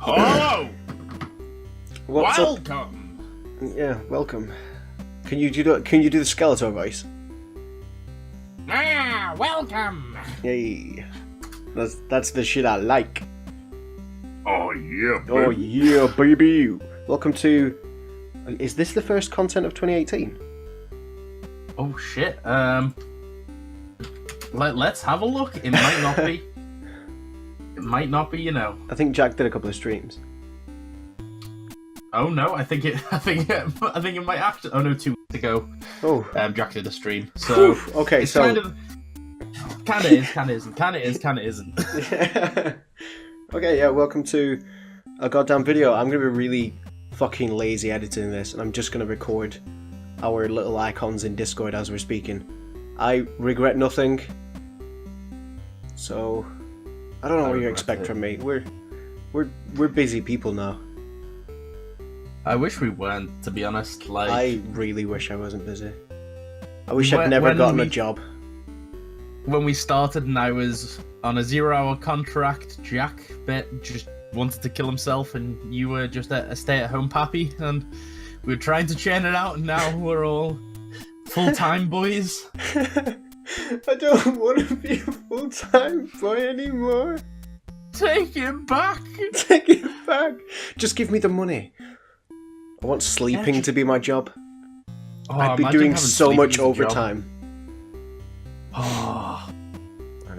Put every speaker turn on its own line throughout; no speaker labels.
Hello!
What's
Welcome!
Up? Yeah, welcome. Can you do the Skeletor voice?
Welcome!
Hey, that's the shit I like.
Oh yeah, baby.
Oh yeah, baby. Welcome to. Is this the first content of 2018?
Oh shit. Let's have a look. It might not be. It might not be. You know.
I think Jack did a couple of streams.
Oh no, I think it might actually. Oh no, 2 weeks ago.
Oh.
Jack did a stream. So
Oof, okay,
it's
so
kind of is, kind of isn't, kind of is, kind of isn't.
Okay, yeah. Welcome to a goddamn video. I'm gonna be really fucking lazy editing this, and I'm just gonna record our little icons in Discord as we're speaking. I regret nothing. So I don't know what you expect from me. We're busy people now.
I wish we weren't, to be honest. Like,
I really wish I wasn't busy. I wish I'd never gotten a job.
When we started and I was on a 0-hour contract, Jack just wanted to kill himself, and you were just a stay-at-home pappy, and we were trying to churn it out, and now we're all full-time boys.
I don't want to be a full-time boy anymore.
Take it back!
Take it back! Just give me the money. I want sleeping to be my job.
Oh,
I'd be doing so much overtime.
Oh,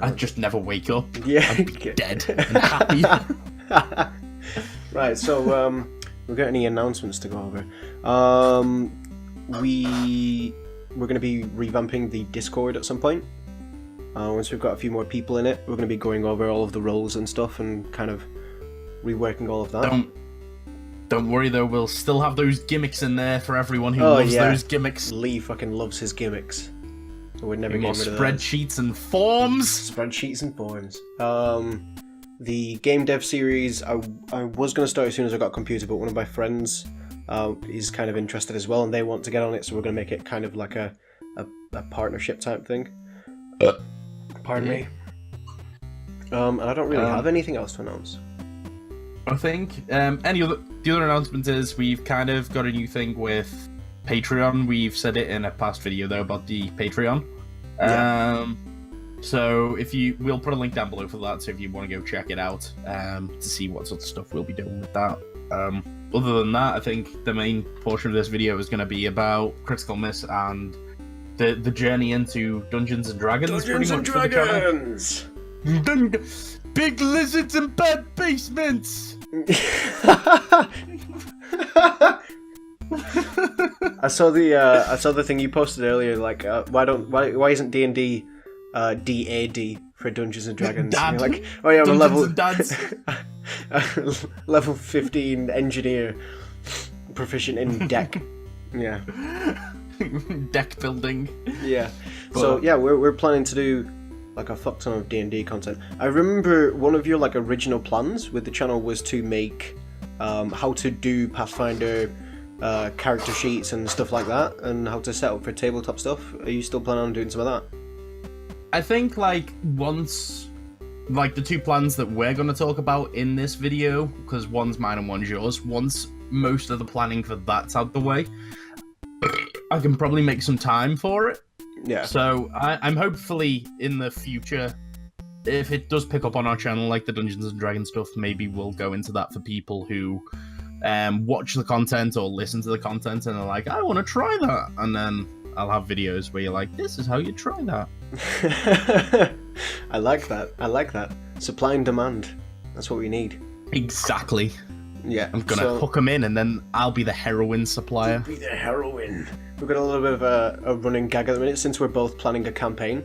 I'd just never wake up.
Yeah,
I'd be dead and happy.
Right, so we've got any announcements to go over. We're going to be revamping the Discord at some point. Once we've got a few more people in it, we're going to be going over all of the roles and stuff and kind of reworking all of that.
Don't worry though, we'll still have those gimmicks in there for everyone who loves those gimmicks.
Lee fucking loves his gimmicks. So we're never
more
getting rid of
spreadsheets and forms.
Spreadsheets and forms. The game dev series, I was going to start as soon as I got a computer, but one of my friends is kind of interested as well, and they want to get on it, so we're going to make it kind of like a partnership type thing. Pardon me. And I don't really have anything else to announce.
I think the other announcement is we've kind of got a new thing with Patreon. We've said it in a past video though about the Patreon. So we'll put a link down below for that. So if you want to go check it out to see what sort of stuff we'll be doing with that. Other than that, I think the main portion of this video is going to be about Critical Miss and the journey into Dungeons and Dragons.
Dungeons and Dragons.
Big lizards and bad basements.
I saw the thing you posted earlier. Like, why isn't D&D DAD for Dungeons and Dragons?
Dad.
You're like, oh yeah, we're level 15 engineer, proficient in deck. Yeah.
Deck building.
Yeah. So yeah, we're planning to do like a fuck ton of D&D content. I remember one of your like original plans with the channel was to make how to do Pathfinder character sheets and stuff like that, and how to set up for tabletop stuff. Are you still planning on doing some of that?
I think like once, like the two plans that we're going to talk about in this video, because one's mine and one's yours, once most of the planning for that's out the way, I can probably make some time for it.
Yeah.
So I'm hopefully in the future, if it does pick up on our channel, like the Dungeons and Dragons stuff, maybe we'll go into that for people who watch the content or listen to the content and are like, I want to try that. And then I'll have videos where you're like, this is how you try that.
I like that. Supply and demand. That's what we need.
Exactly.
Yeah.
I'm going to hook them in, and then I'll be the heroin supplier.
Be the heroine. We've got a little bit of a running gag at the minute, since we're both planning a campaign.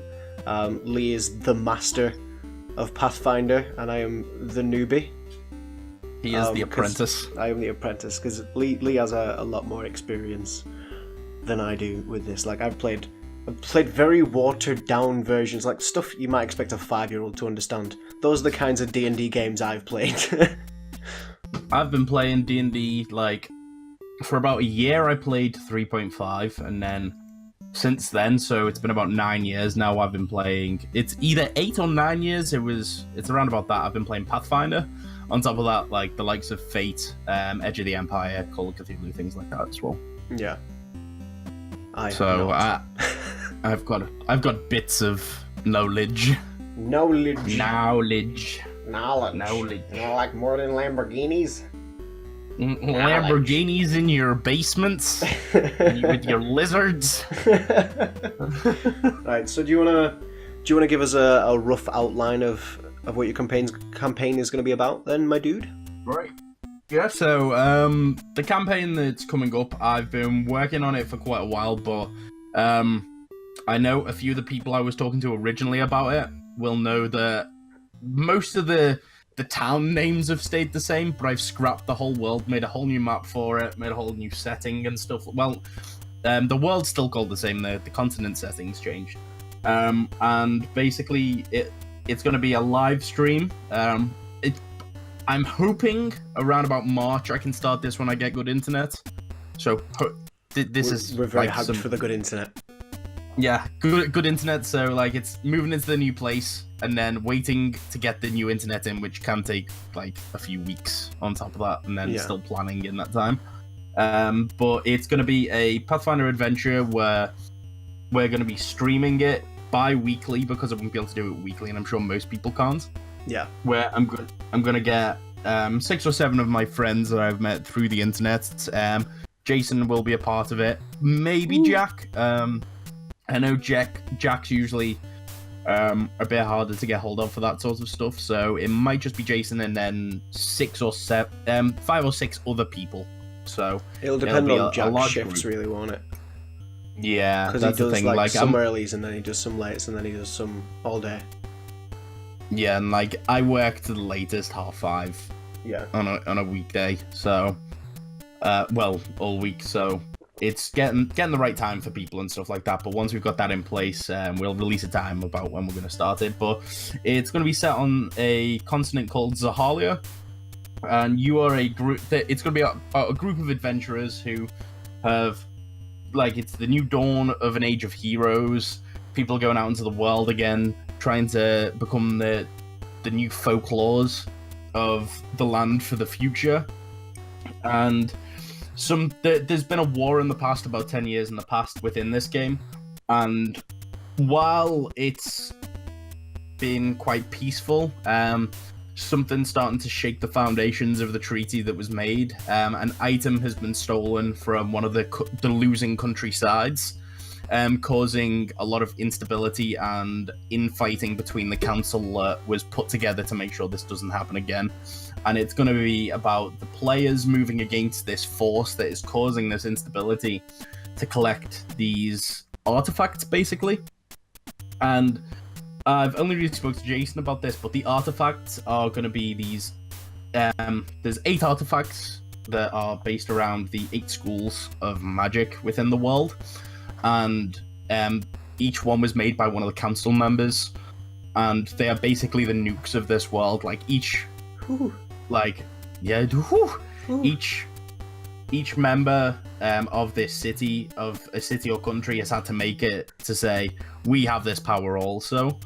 Lee is the master of Pathfinder, and I am the newbie.
He is the apprentice.
I am the apprentice, because Lee has a lot more experience than I do with this. Like, I've played very watered down versions, like stuff you might expect a 5-year-old to understand. Those are the kinds of D&D games I've played.
I've been playing D&D, like, for about a year I played 3.5, and then since then, so it's been about 9 years now. I've been playing. It's either 8 or 9 years. It's around about that. I've been playing Pathfinder. On top of that, like the likes of Fate, Edge of the Empire, Call of Cthulhu, things like that as well.
Yeah. I've
got bits of knowledge.
Knowledge. Like more than Lamborghinis.
Lamborghinis in your basements with your lizards.
Right. So do you wanna give us a rough outline of what your campaign is going to be about, then, my dude?
Right. Yeah. So the campaign that's coming up, I've been working on it for quite a while, but I know a few of the people I was talking to originally about it will know that most of the town names have stayed the same, but I've scrapped the whole world, made a whole new map for it, made a whole new setting and stuff. Well, the world's still called the same, the continent settings changed. And basically it's going to be a live stream. I'm hoping around about March I can start this when I get good internet. So we're
very hyped for the good internet.
Yeah, good internet. So like it's moving into the new place and then waiting to get the new internet in, which can take like a few weeks on top of that, and then still planning in that time. But it's going to be a Pathfinder adventure where we're going to be streaming it bi-weekly because I won't be able to do it weekly, and I'm sure most people can't.
Yeah. Where
I'm going to get 6 or 7 of my friends that I've met through the internet. Jason will be a part of it. Maybe Jack. I know Jack's usually a bit harder to get hold of for that sort of stuff, so it might just be Jason and then 5 or 6 other people. So
it'll depend on Jack's shifts, really, won't it?
Yeah,
because he does like some earlies and then he does some lates and then he does some all day.
Yeah, and like I work to the latest 5:30.
Yeah.
On a weekday, so all week. So it's getting the right time for people and stuff like that. But once we've got that in place, we'll release a time about when we're going to start it. But it's going to be set on a continent called Zahalia, and you are a group. It's going to be a group of adventurers who have, like, it's the new dawn of an age of heroes. People going out into the world again, trying to become the new folklores of the land for the future. And there's been a war in the past, about 10 years in the past within this game, and while it's been quite peaceful, something's starting to shake the foundations of the treaty that was made. An item has been stolen from one of the losing countrysides, causing a lot of instability and infighting between the council was put together to make sure this doesn't happen again. And it's going to be about the players moving against this force that is causing this instability to collect these artifacts, basically. And I've only really spoke to Jason about this, but the artifacts are going to be these... there's 8 artifacts that are based around the 8 schools of magic within the world. And each one was made by one of the council members. And they are basically the nukes of this world. Like, each... Like, yeah, each member of this city, of a city or country, has had to make it to say, we have this power also.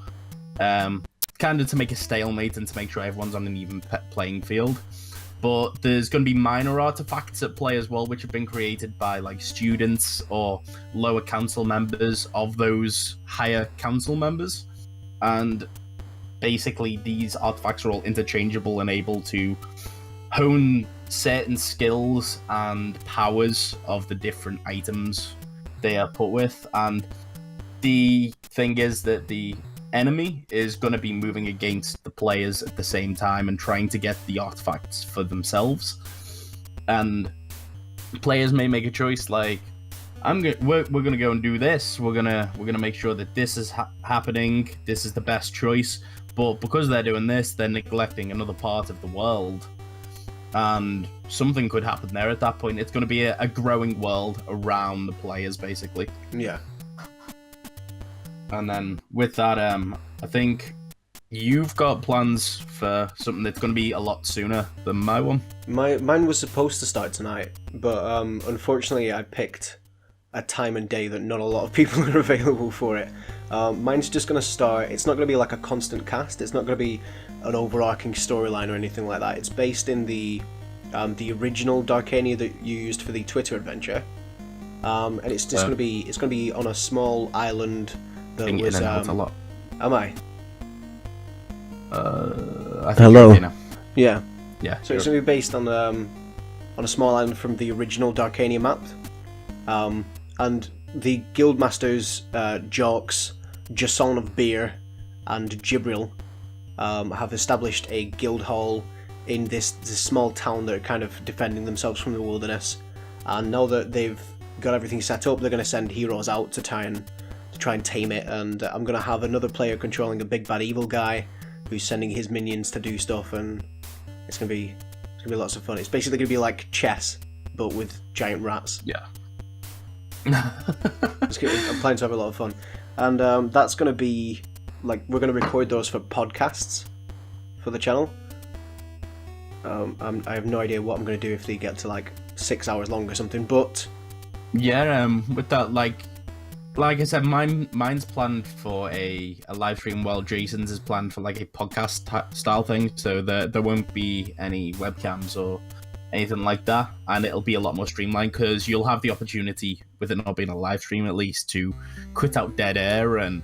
Kind of to make a stalemate and to make sure everyone's on an even playing field. But there's going to be minor artifacts at play as well, which have been created by like students or lower council members of those higher council members. And basically, these artifacts are all interchangeable and able to hone certain skills and powers of the different items they are put with. And the thing is that the enemy is going to be moving against the players at the same time and trying to get the artifacts for themselves. And players may make a choice like, we're gonna go and do this. We're gonna make sure that this is happening. This is the best choice. But because they're doing this, they're neglecting another part of the world. And something could happen there at that point. It's going to be a growing world around the players, basically.
Yeah.
And then with that, I think you've got plans for something that's going to be a lot sooner than my one.
Mine was supposed to start tonight, but unfortunately I picked a time and day that not a lot of people are available for it. Mine's just going to start. It's not going to be like a constant cast. It's not going to be an overarching storyline or anything like that. It's based in the original Darkania that you used for the Twitter adventure, and it's just going to be on a small island that was.
A lot.
Am I?
I think
Hello.
you're okay now.
Yeah.
Yeah.
So it's going to be based on a small island from the original Darkania map, and the guildmasters Jorks, Jason of Beer, and Gibril have established a guild hall in this small town that are kind of defending themselves from the wilderness. And now that they've got everything set up, they're going to send heroes out to try and tame it. And I'm going to have another player controlling a big bad evil guy who's sending his minions to do stuff, and it's going to be lots of fun. It's basically going to be like chess, but with giant rats.
Yeah.
I'm planning to have a lot of fun, and that's going to be like, we're going to record those for podcasts for the channel. I have no idea what I'm going to do if they get to like 6 hours long or something, but
yeah, with that, like I said, mine's planned for a live stream, while Jason's is planned for like a podcast style thing, so there won't be any webcams or anything like that, and it'll be a lot more streamlined because you'll have the opportunity, with it not being a live stream at least, to quit out dead air and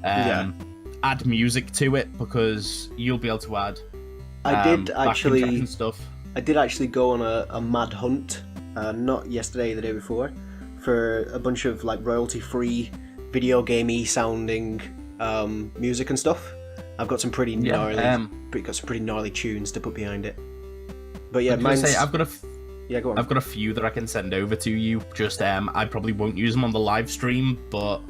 add music to it, because you'll be able to add
I did actually
stuff.
I did actually go on a mad hunt, not yesterday, the day before, for a bunch of like royalty-free, video gamey sounding music and stuff. I've got some pretty gnarly tunes to put behind it. But yeah,
I've got
go on.
I've got a few that I can send over to you. Just I probably won't use them on the live stream, but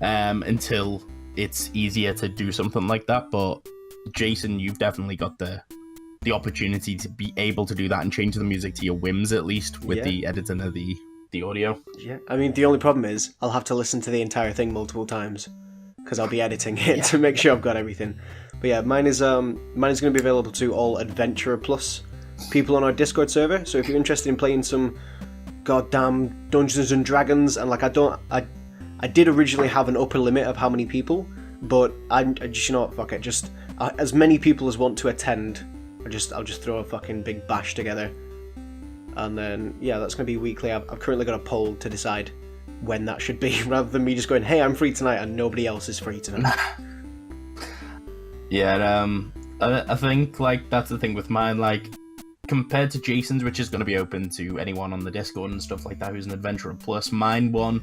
until it's easier to do something like that. But Jason, you've definitely got the opportunity to be able to do that and change the music to your whims, at least with the editing of the audio.
Yeah, I mean, the only problem is I'll have to listen to the entire thing multiple times because I'll be editing it to make sure I've got everything. But yeah, mine is going to be available to all Adventurer Plus people on our Discord server. So if you're interested in playing some goddamn Dungeons and Dragons, and like I did originally have an upper limit of how many people, but I just, you know what, fuck it, just as many people as want to attend. I'll just throw a fucking big bash together, and then that's going to be weekly. I've currently got a poll to decide when that should be, rather than me just going, hey, I'm free tonight, and nobody else is free tonight.
I think like that's the thing with mine, like compared to Jason's, which is going to be open to anyone on the Discord and stuff like that who's an Adventurer Plus. Mine one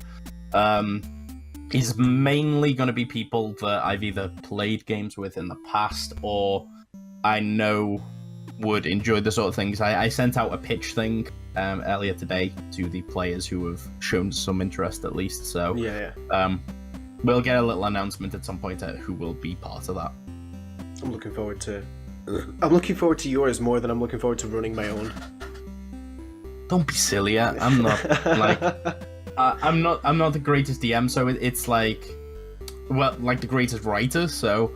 is mainly going to be people that I've either played games with in the past or I know would enjoy the sort of things. I sent out a pitch thing earlier today to the players who have shown some interest at least. So we'll get a little announcement at some point who will be part of that.
I'm looking forward to yours more than I'm looking forward to running my own.
Don't be silly. I'm not like I'm not the greatest DM, so it's like the greatest writer. So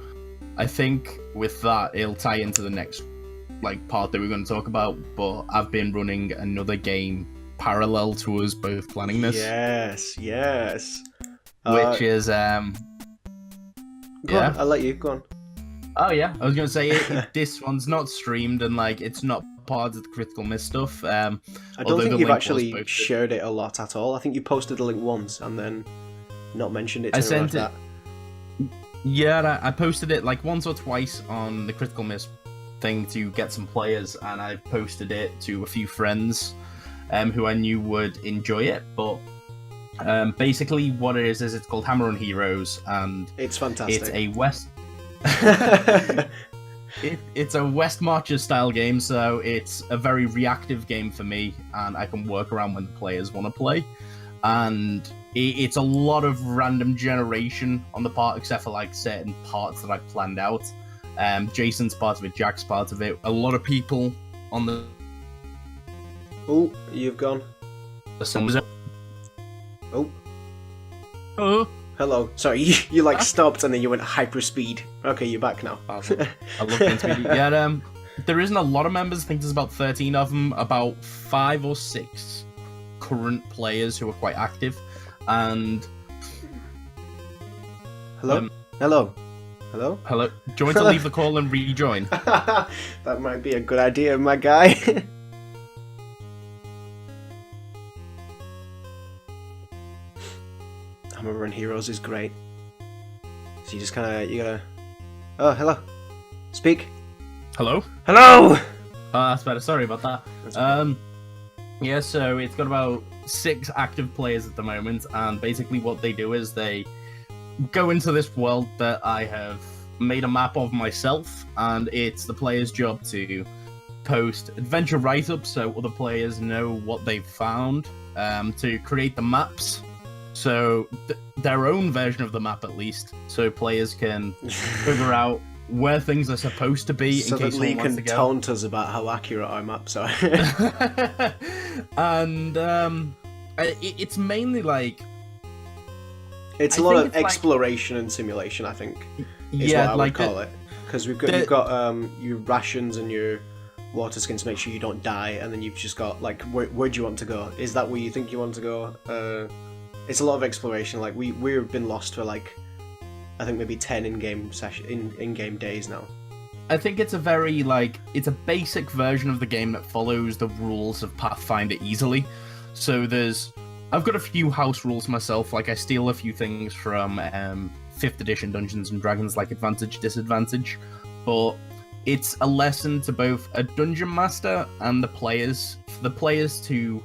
I think with that it'll tie into the next part that we're going to talk about. But I've been running another game parallel to us both planning this.
Yes.
Which is
Go on, I'll let you go on.
Oh yeah, I was going to say this one's not streamed and it's not part of the Critical Miss stuff. I
don't think you've actually shared it a lot at all. I think you posted the link once and then not mentioned it to anyone after that.
Yeah, I posted it once or twice on the Critical Miss thing to get some players, and I posted it to a few friends who I knew would enjoy it. But basically what it is it's called Hammer on Heroes, and
it's fantastic.
It's a It's a West Marches style game, so it's a very reactive game for me, and I can work around when the players want to play. And it's a lot of random generation on the part, except for certain parts that I've planned out. Jason's part of it, Jack's part of it. A lot of people on the.
Oh, you've gone. Oh. Hello. Sorry, you stopped and then you went hyperspeed. Okay, you're back now.
I love being speedy. Yeah, there isn't a lot of members. I think there's about 13 of them. About 5 or 6 current players who are quite active, And
Hello? Hello? Hello?
hello, do you want to leave the call and rejoin?
That might be a good idea, my guy. Hammer and Heroes is great. So you just you gotta... Oh, hello. Speak.
Hello?
Hello!
That's better. Sorry about that.
That's okay.
Yeah, so it's got about 6 active players at the moment, and basically what they do is they go into this world that I have made a map of myself, and it's the player's job to post adventure write-ups so other players know what they've found, to create the maps, so their own version of the map at least, so players can figure out where things are supposed to be
so
in case
that Lee
someone wants
can
to go.
taunt us about how accurate our maps are.
And it's mainly like...
It's
I
a lot
think
of
it's like-
exploration and simulation, I think, is
yeah,
what I would
like
call it. Because you've got your rations and your water skins to make sure you don't die, and then you've just got, like, where do you want to go? Is that where you think you want to go? It's a lot of exploration. Like, we've been lost for, like, I think maybe 10 in-game days now.
I think it's a very, like, it's a basic version of the game that follows the rules of Pathfinder easily. So I've got a few house rules myself, like I steal a few things from 5th edition Dungeons and Dragons, like advantage, disadvantage, but it's a lesson to both a dungeon master and the players, for the players to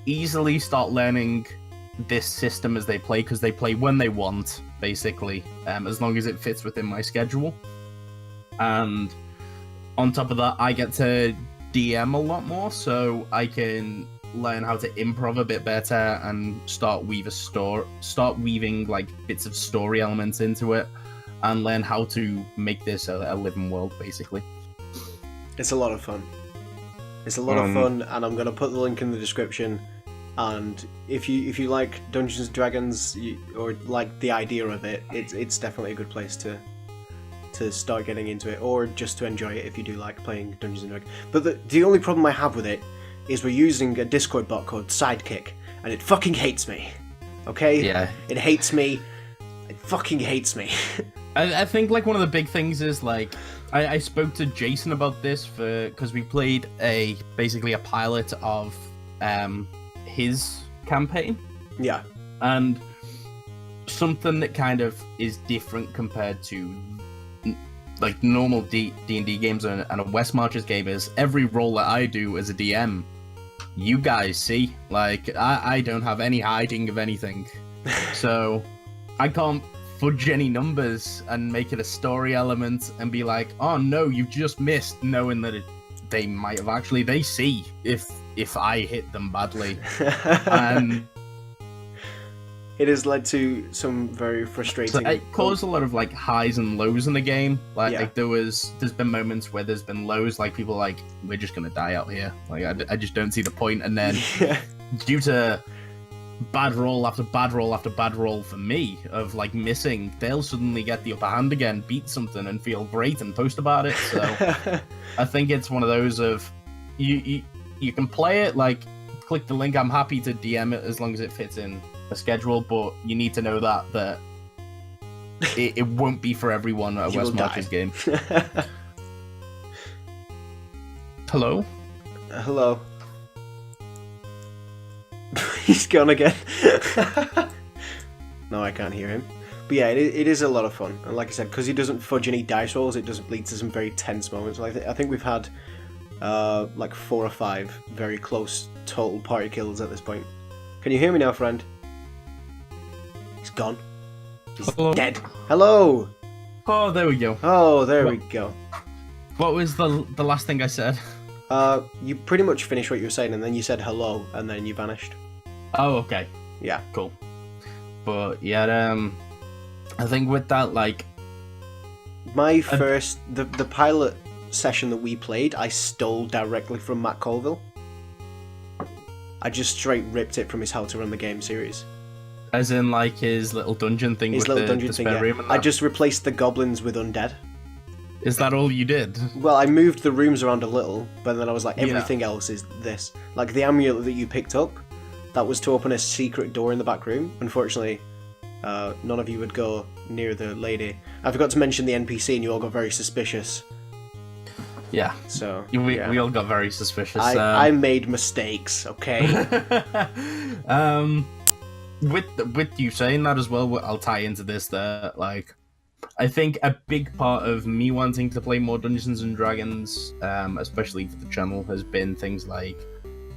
easily start learning this system as they play, because they play when they want, basically, as long as it fits within my schedule. And on top of that, I get to DM a lot more, so I can learn how to improv a bit better and start weaving like bits of story elements into it, and learn how to make this a living world, basically.
It's a lot of fun. It's a lot of fun, and I'm gonna put the link in the description. And if you like Dungeons and Dragons, or like the idea of it, it's definitely a good place to start getting into it, or just to enjoy it if you do like playing Dungeons and Dragons. But the only problem I have with it is we're using a Discord bot called Sidekick, and it fucking hates me. Okay?
Yeah.
It hates me. It fucking hates me.
I think like one of the big things is like I spoke to Jason about this because we played basically a pilot of his campaign.
Yeah.
And something that kind of is different compared to like normal D&D games and a West Marches game is every role that I do as a DM, you guys see. Like, I don't have any hiding of anything. So I can't fudge any numbers and make it a story element and be like, oh no, you've just missed, knowing that they might have actually, they see if I hit them badly. And
it has led to some very frustrating...
So it caused a lot of like highs and lows in the game. Like,
Yeah.
there's been moments where there's been lows, like people like, we're just gonna die out here. Like I just don't see the point. And then due to bad roll after bad roll after bad roll for me of like missing, they'll suddenly get the upper hand again, beat something and feel great and post about it. So I think it's one of those of you can play it, like click the link. I'm happy to DM it as long as it fits in a schedule, but you need to know that it won't be for everyone at a West Marches game. Hello?
Hello. He's gone again. No, I can't hear him. But yeah, it is a lot of fun. And like I said, because he doesn't fudge any dice rolls, it doesn't lead to some very tense moments. Like I think we've had like 4 or 5 very close total party kills at this point. Can you hear me now, friend? He's gone. He's
Hello?
dead. Hello!
Oh, there we go.
Oh, there we go.
What was the last thing I said?
You pretty much finished what you were saying, and then you said hello, and then you vanished.
Oh, okay.
Yeah.
Cool. But yeah, I think with that, like,
My first, the pilot session that we played, I stole directly from Matt Colville. I just straight ripped it from his How to Run the Game series.
as in like his little dungeon thing
His
with
little
the
dungeon thing,
spare
yeah.
room and
I
that?
just replaced the goblins with undead.
Is that all you did?
Well, I moved the rooms around a little, but then I was like,
Yeah.
everything else is this. Like, the amulet that you picked up, that was to open a secret door in the back room. Unfortunately, none of you would go near the lady. I forgot to mention the NPC, and you all got very suspicious.
Yeah.
So
we all got very suspicious.
I made mistakes. Okay.
With you saying that as well, I'll tie into this. That like, I think a big part of me wanting to play more Dungeons and Dragons, especially for the channel, has been things like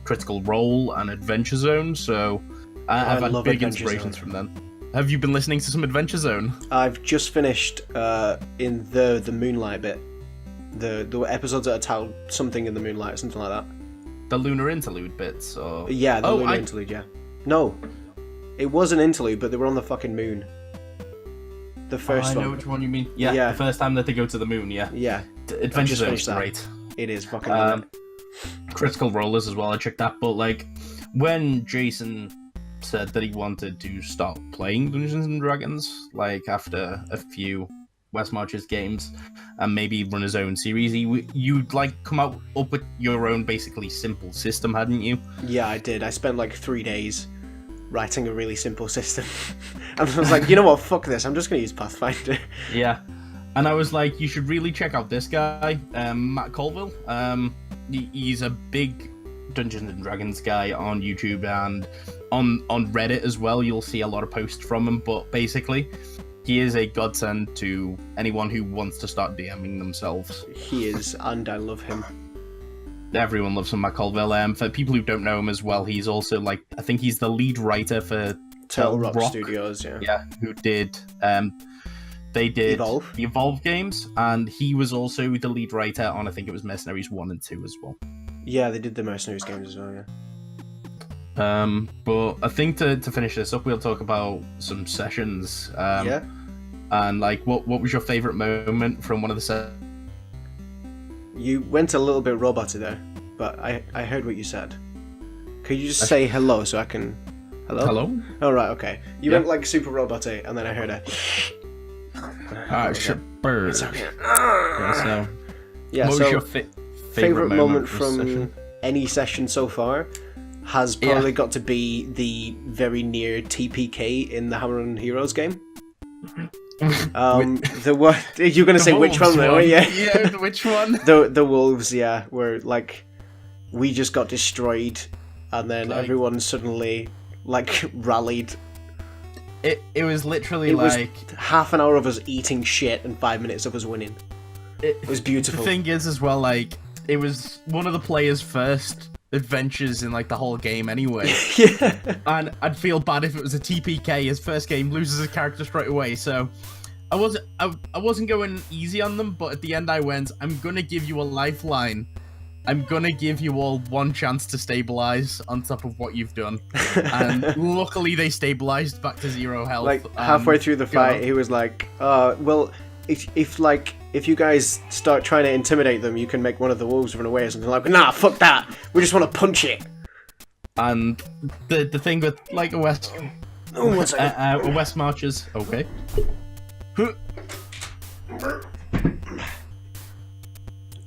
Critical Role and Adventure Zone. So I've had big inspirations from them. Have you been listening to some Adventure Zone?
I've just finished in the Moonlight bit. The episodes that are titled something in the Moonlight or something like that.
The Lunar Interlude bits, or
yeah, the Lunar Interlude. Yeah, no, it was an interlude, but they were on the fucking moon. The first one.
I know which one you mean. Yeah, the first time that they go to the moon. Yeah.
Yeah.
Adventure Zone is great.
It is fucking.
Critical Rollers as well. I checked that, but like when Jason said that he wanted to start playing Dungeons and Dragons, like after a few West Marches games, and maybe run his own series, you'd like come up with your own basically simple system, hadn't you?
Yeah, I did. I spent like 3 days writing a really simple system. And I was like, you know what, fuck this, I'm just going to use Pathfinder.
Yeah. And I was like, you should really check out this guy, Matt Colville. He's a big Dungeons and Dragons guy on YouTube, and on Reddit as well. You'll see a lot of posts from him, but basically he is a godsend to anyone who wants to start DMing themselves.
He is, and I love him.
Everyone loves him, Matt Colville. For people who don't know him as well, he's also like, I think he's the lead writer for
Turtle Rock Studios, yeah.
Yeah, who did they did the Evolve games, and he was also the lead writer on, I think it was Mercenaries 1 and 2 as well.
Yeah, they did the Mercenaries games as well, yeah.
But I think to finish this up, we'll talk about some sessions.
Yeah.
And like, what was your favourite moment from one of the sessions?
You went a little bit roboty there, but I heard what you said. Could you just say hello so I can... Hello?
Hello?
Oh, right, okay. You went like super roboty, and then I heard a...
Bird.
It's okay.
What was your favourite
moment from any session so far has probably got to be the very near TPK in the Hammer and Heroes game. The one you're gonna say which one though? Yeah,
which one?
The wolves, yeah, where like we just got destroyed, and then everyone suddenly like rallied.
It was literally
it
like
was half an hour of us eating shit and 5 minutes of us winning. It was beautiful.
The thing is, as well, like it was one of the players' first adventures in like the whole game anyway.
Yeah.
And I'd feel bad if it was a TPK, his first game, loses his character straight away. So I wasn't going easy on them, but at the end I went, I'm gonna give you a lifeline. I'm gonna give you all one chance to stabilize on top of what you've done. And luckily they stabilized back to 0 health.
Like halfway through the fight, he was like, well, if you guys start trying to intimidate them, you can make one of the wolves run away or something. Like, nah, fuck that. We just want to punch it.
And the thing with like a West Marches, okay.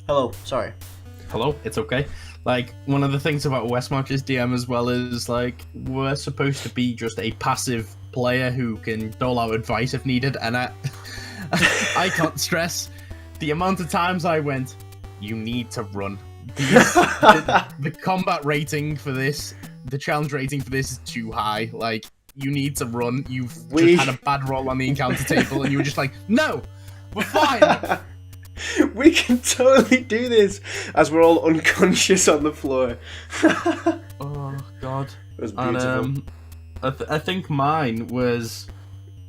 Hello, sorry.
Hello, it's okay. Like, one of the things about West Marches DM as well is, like, we're supposed to be just a passive player who can dole out advice if needed, and I can't stress the amount of times I went, you need to run. The combat rating for this, the challenge rating for this is too high. Like, you need to run. You've just had a bad roll on the encounter table, and you were just like, no, we're fine.
We can totally do this as we're all unconscious on the floor.
Oh god,
it was beautiful.
And, I think mine was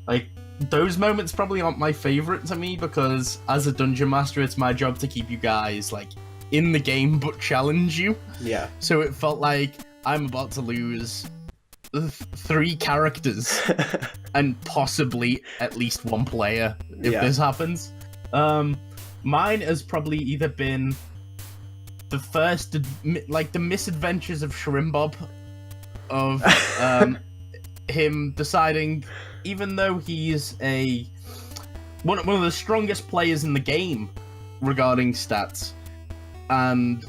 like those moments probably aren't my favorite to me because as a dungeon master, it's my job to keep you guys like in the game but challenge you.
Yeah.
So it felt like I'm about to lose 3 characters and possibly at least 1 player if this happens. Mine has probably either been the first, like the misadventures of Shrimbob, of him deciding, even though he's one of the strongest players in the game regarding stats, and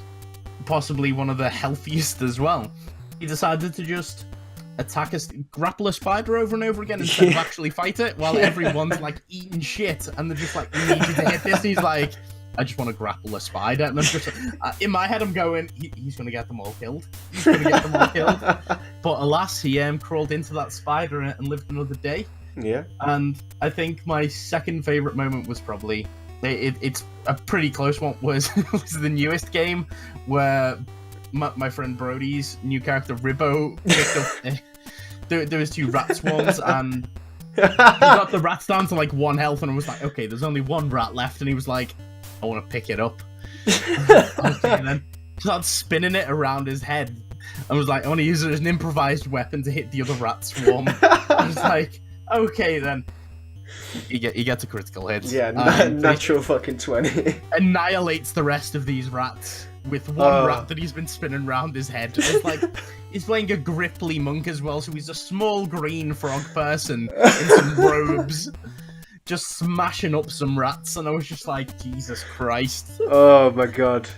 possibly one of the healthiest as well, he decided to just grapple a spider over and over again instead of actually fight it, while everyone's like eating shit and they're just like, we need you to hit this. And he's like, I just want to grapple a spider. And I'm just in my head, I'm going, he's going to get them all killed. He's going to get them all killed. But alas, he crawled into that spider and lived another day.
Yeah.
And I think my second favorite moment was probably, it's a pretty close one, was the newest game where my friend Brody's new character Ribbo picked up. There was 2 rat swarms, and he got the rats down to like 1 health, and I was like, okay, there's only 1 rat left, and he was like, I want to pick it up. Okay, then started spinning it around his head. I was like, I want to use it as an improvised weapon to hit the other rat swarm. I was like, okay, then. He gets a critical hit.
Yeah, natural fucking 20.
Annihilates the rest of these rats with 1 rat that he's been spinning around his head. It's like he's playing a Gripply monk as well, so he's a small green frog person in some robes, just smashing up some rats, and I was just like, Jesus Christ.
Oh my god.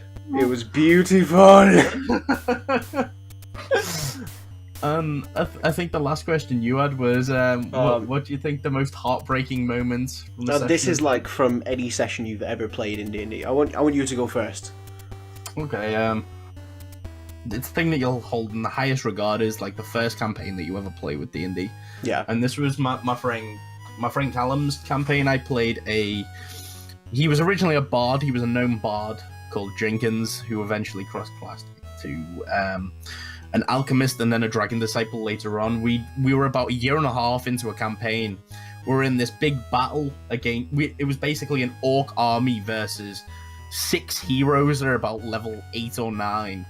It was beautiful.
I think the last question you had was, what do you think the most heartbreaking moment from the session?
This is like from any session you've ever played in D&D. I want you to go first.
Okay, the thing that you'll hold in the highest regard is like the first campaign that you ever play with D&D.
Yeah.
And this was my friend Callum's campaign. I played he was originally a bard. He was a gnome bard called Jenkins, who eventually cross-classed to an alchemist and then a dragon disciple later on. We were about 1.5 years into a campaign. We're in this big battle again. It was basically an orc army versus 6 heroes that are about level 8 or 9,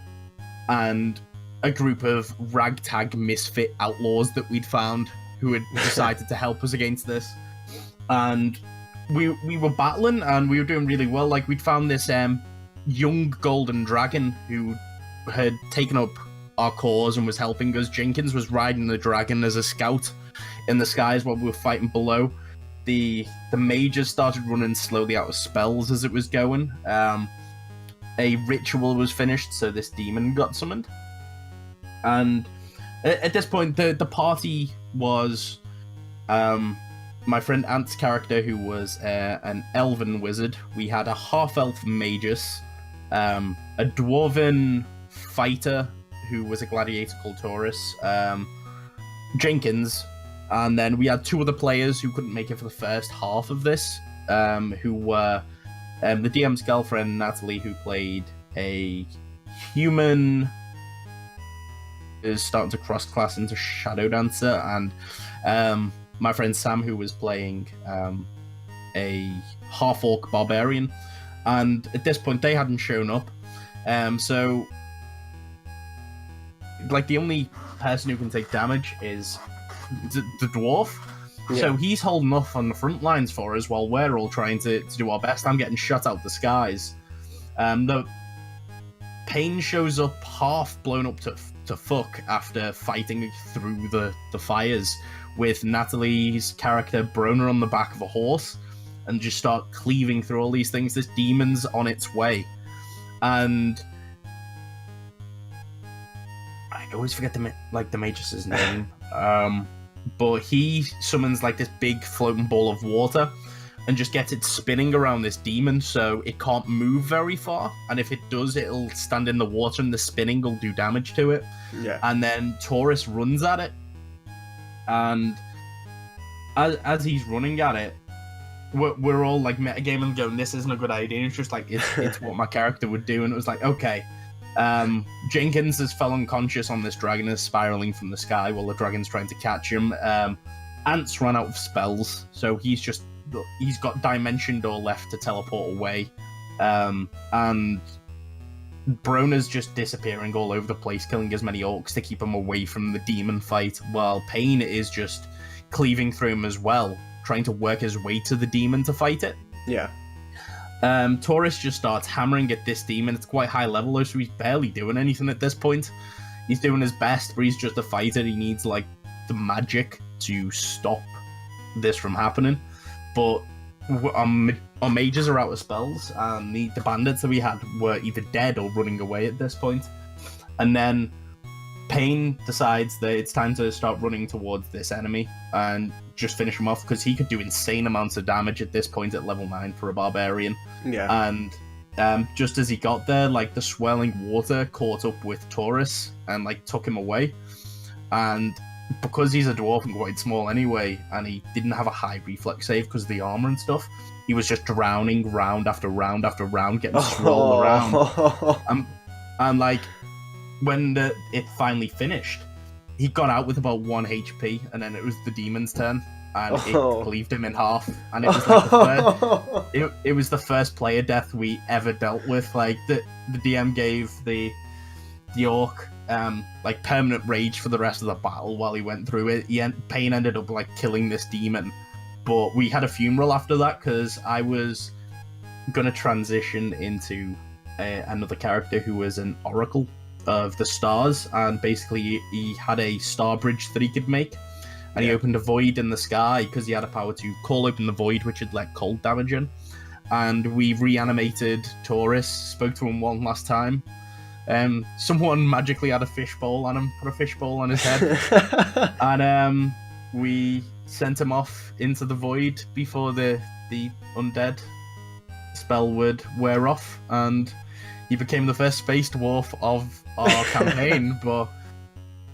and a group of ragtag misfit outlaws that we'd found who had decided to help us against this. And we were battling and we were doing really well. Like, we'd found this young golden dragon who had taken up our cause and was helping us. Jenkins was riding the dragon as a scout in the skies while we were fighting below. The mages started running slowly out of spells as it was going. A ritual was finished, so this demon got summoned. And at this point, the party was my friend Ant's character, who was an elven wizard. We had a half-elf magus, a dwarven fighter who was a gladiator called Taurus, Jenkins, and then we had 2 other players who couldn't make it for the first half of this, who were the DM's girlfriend, Natalie, who played a human, is starting to cross-class into Shadow Dancer, and my friend Sam, who was playing a half-orc barbarian. And at this point, they hadn't shown up. So, like, the only person who can take damage is the dwarf. Yeah. So he's holding off on the front lines for us while we're all trying to do our best. I'm getting shot out the skies. The Pain shows up half blown up to fuck after fighting through the fires with Natalie's character Broner on the back of a horse and just start cleaving through all these things. This demon's on its way. And I always forget the mage's name. But he summons like this big floating ball of water and just gets it spinning around this demon, so it can't move very far. And if it does, it'll stand in the water and the spinning will do damage to it.
Yeah.
And then Taurus runs at it. And as he's running at it, we're all like metagaming going, this isn't a good idea. It's just like, it's what my character would do. And it was like, okay. Jenkins has fell unconscious on this dragon, is spiraling from the sky while the dragon's trying to catch him. Ant's run out of spells, so he's got Dimension Door left to teleport away. And Broner's just disappearing all over the place, killing as many orcs to keep him away from the demon fight, while Pain is just cleaving through him as well, trying to work his way to the demon to fight it.
Yeah.
Taurus just starts hammering at this demon. It's quite high level though, so he's barely doing anything at this point. He's doing his best, but he's just a fighter. He needs like the magic to stop this from happening. But our mages are out of spells, and the bandits that we had were either dead or running away at this point. And then Pain decides that it's time to start running towards this enemy and just finish him off, because he could do insane amounts of damage at this point at level 9 for a barbarian.
Yeah.
And just as he got there, like, the swelling water caught up with Taurus and, like, took him away. And because he's a dwarf and quite small anyway, and he didn't have a high reflex save because of the armor and stuff, he was just drowning round after round after round, getting swirled around. And like, when it finally finished, he got out with about 1 HP, and then it was the demon's turn, and it cleaved him in half. And it was like it was the first player death we ever dealt with. Like, the DM gave the orc like permanent rage for the rest of the battle while he went through it. Pain ended up like killing this demon, but we had a funeral after that because I was gonna transition into another character who was an oracle of the stars, and basically he had a star bridge that he could make, and he opened a void in the sky because he had a power to call open the void, which had let cold damage in. And we reanimated Taurus, spoke to him one last time. Someone magically had a fishbowl on him, put a fishbowl on his head, and we sent him off into the void before the undead spell would wear off, and he became the first space dwarf of our campaign. But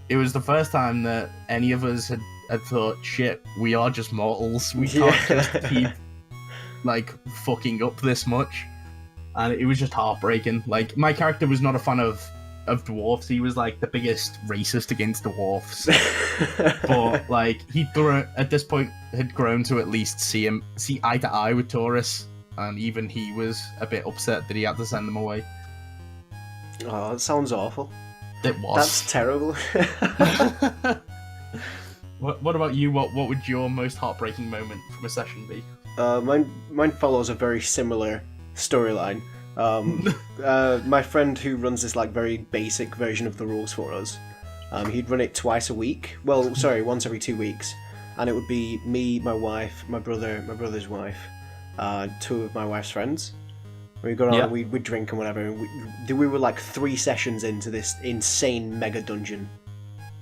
it was the first time that any of us had thought, shit, we are just mortals. We can't just keep like fucking up this much. And it was just heartbreaking. Like, my character was not a fan of dwarfs. He was like the biggest racist against dwarfs. But like, at this point had grown to at least see eye to eye with Taurus, and even he was a bit upset that he had to send them away.
Oh, that sounds awful.
It was.
That's terrible.
What about you? What would your most heartbreaking moment from a session be?
Mine follows a very similar storyline. My friend who runs this like very basic version of the rules for us, he'd run it twice a week. Well, sorry, once every 2 weeks, and it would be me, my wife, my brother's wife, 2 of my wife's friends. We'd go around and we'd drink and whatever. And we were like 3 sessions into this insane mega dungeon.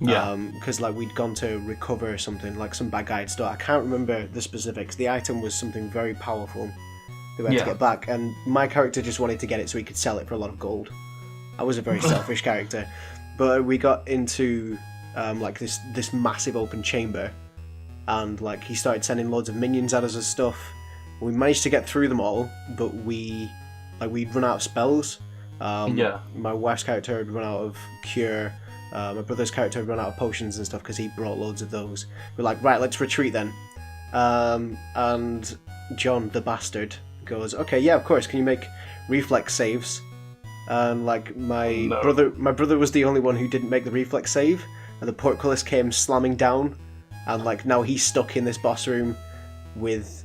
Yeah.
Because like we'd gone to recover something, like some bad guy had stole. I can't remember the specifics. The item was something very powerful that we had to get back, and my character just wanted to get it so he could sell it for a lot of gold. I was a very selfish character, but we got into like this massive open chamber, and like he started sending loads of minions at us and stuff. We managed to get through them all, but we'd run out of spells. My wife's character had run out of cure. My brother's character had run out of potions and stuff because he brought loads of those. We're like, right, let's retreat then. And John, the bastard, goes, okay, yeah, of course, can you make reflex saves? And like my brother was the only one who didn't make the reflex save, and the portcullis came slamming down, and like now he's stuck in this boss room with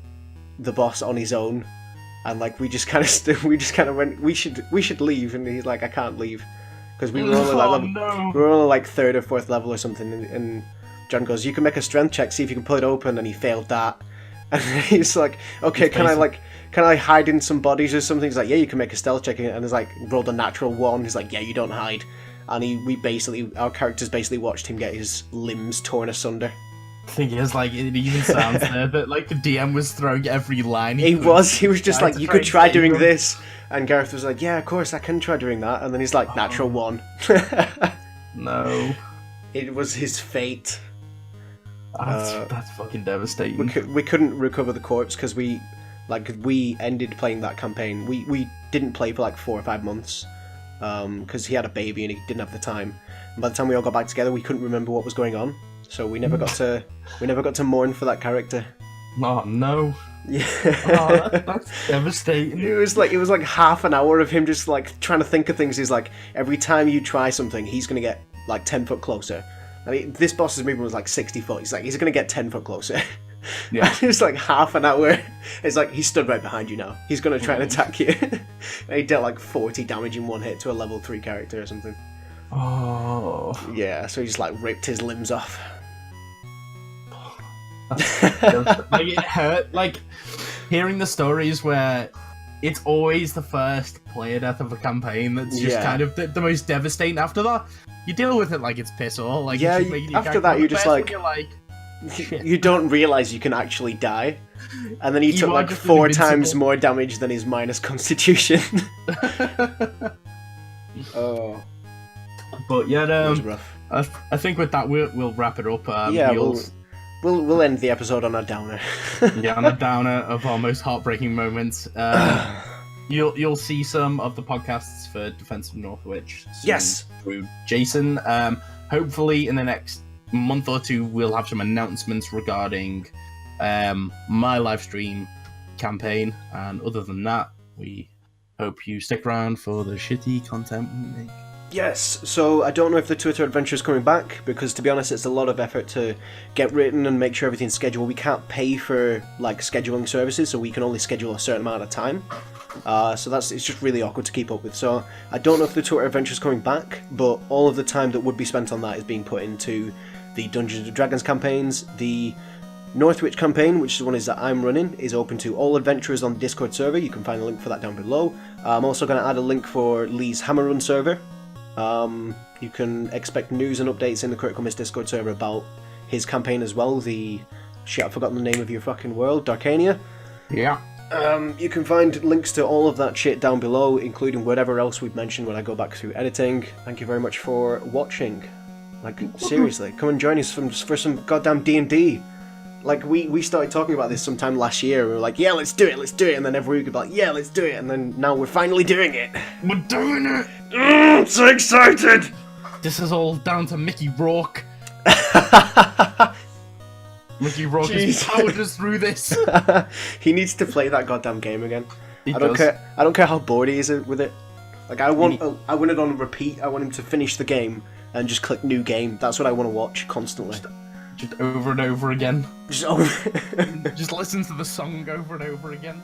the boss on his own, and like we just kind of went, we should leave, and he's like, I can't leave because we were only we were only like 3rd or 4th level or something, and John goes, you can make a strength check, see if you can pull it open, and he failed that. And he's like, okay, can I hide in some bodies or something? He's like, yeah, you can make a stealth check, and he's like, rolled a natural 1. He's like, yeah, you don't hide. And our characters basically watched him get his limbs torn asunder.
The thing is, like, it even sounds there that like the DM was throwing every line.
He was just like, you could try doing this, and Gareth was like, yeah, of course I can try doing that, and then he's like, natural 1.
No,
it was his fate.
That's fucking devastating.
We couldn't recover the corpse because we ended playing that campaign. We didn't play for like 4 or 5 months because he had a baby and he didn't have the time. And by the time we all got back together, we couldn't remember what was going on, so we never got to mourn for that character.
Oh no.
Yeah.
Oh, that's devastating.
It was like half an hour of him just like trying to think of things. He's like, every time you try something, he's gonna get like 10 foot closer. I mean, this boss's movement was like 60 foot. He's like, he's going to get 10 foot closer. Yeah. It was like half an hour. It's like, he stood right behind you now. He's going to try and attack you. And he dealt like 40 damage in 1 hit to a level 3 character or something.
Oh.
Yeah, so he just like ripped his limbs off.
Like, it hurt. Like, hearing the stories where it's always the first player death of a campaign that's just
Yeah.
kind of the most devastating. After that, you deal with it like it's piss all. Like,
Yeah,
it's just making your
after
character
that, you're
the
just
best,
like-
and you're like, shit.
You don't realize you can actually die, and then he
You
took
are
like
just
4
invincible.
times more damage than his minus Constitution. Oh,
But yeah,
that was rough.
I think with that we'll wrap it up.
Yeah,
you'll-
we'll end the episode on a downer.
yeah, on a downer of our most heartbreaking moments. You'll see some of the podcasts for Defense of Northwich. soon
Yes.
through Jason. Hopefully in the next month or two we'll have some announcements regarding my live stream campaign, and other than that, we hope you stick around for the shitty content we make.
Yes, so I don't know if the Twitter adventure is coming back, because to be honest it's a lot of effort to get written and make sure everything's scheduled. We can't pay for like scheduling services, so we can only schedule a certain amount of time. So it's just really awkward to keep up with. So I don't know if the Twitter adventure is coming back, but all of the time that would be spent on that is being put into the Dungeons & Dragons campaigns. The Northwich campaign, which is the one that I'm running, is open to all adventurers on the Discord server. You can find a link for that down below. I'm also going to add a link for Lee's Hammer Run server. You can expect news and updates in the Critical Miss Discord server about his campaign as well. I've forgotten the name of your fucking world, Darkania.
Yeah.
You can find links to all of that shit down below, including whatever else we've mentioned when I go back through editing. Thank you very much for watching. Like, seriously, come and join us for some goddamn D&D. Like, we started talking about this sometime last year, we were like, yeah, let's do it, and then every week we'd be like, yeah, let's do it, and then now we're finally doing it.
We're doing it!
I'm so excited!
This is all down to Mickey Rourke. Mickey Rourke has
Jeez.
powered us through this.
He needs to play that goddamn game again.
He
I don't
does.
care. I don't care how bored he is with it. Like I want it on repeat. I want him to finish the game and just click new game. That's what I want to watch constantly.
Just over and over again.
Just over.
Just listen to the song over and over again.